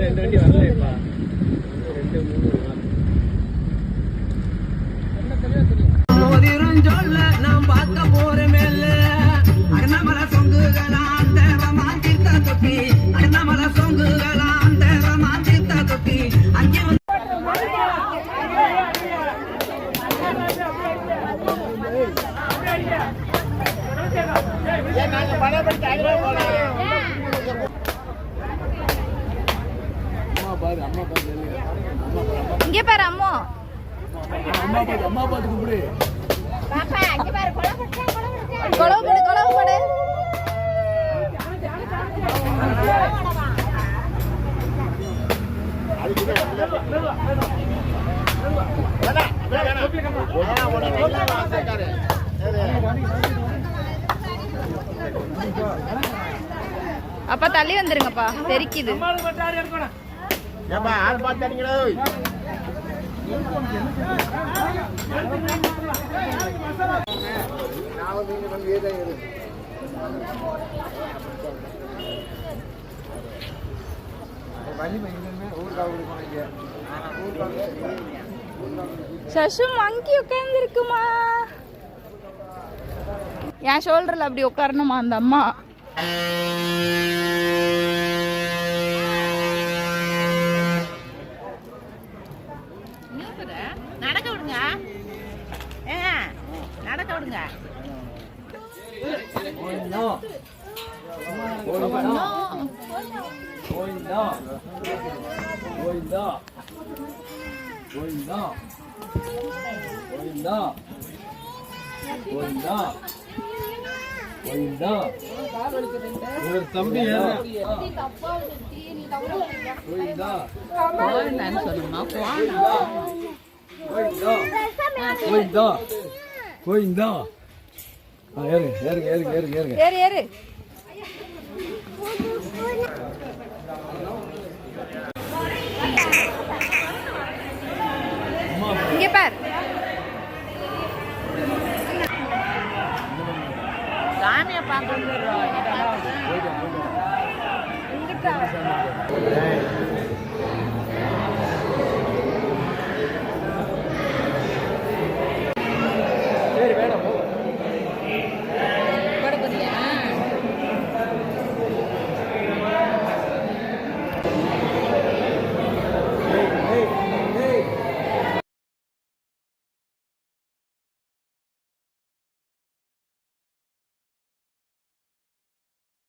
2 வண்டி வரலப்பா. 2 3 நான் பார்க்க போற மேல அண்ணாமலை சொங்குகளா தேவமா தீர்த்த தொட்டி அண்ணாமலை சொங்குகளா தேவமா தீர்த்த தொட்டி அங்கே இங்க பாரு அம்மா அம்மா பாத்து கும்பிடு. பாப்பா இங்க பாரு கொலவு போடு அப்பா தள்ளி வந்துருங்கப்பா தெரிக்குது. சசு மங்கி உட்கார்ந்து இருக்குமா? என் ஷோல்டர்ல அப்படி உட்காரணுமா அந்த அம்மா? நடக்க விடுங்க, நடக்க விடுங்க. தம்பி சொல்லுமா கோயிந்தா ஏறு ஏறு ஏறு ஏறு ஏறு ஏறு ஏறு. இங்க பார் சாமியை பார்க்க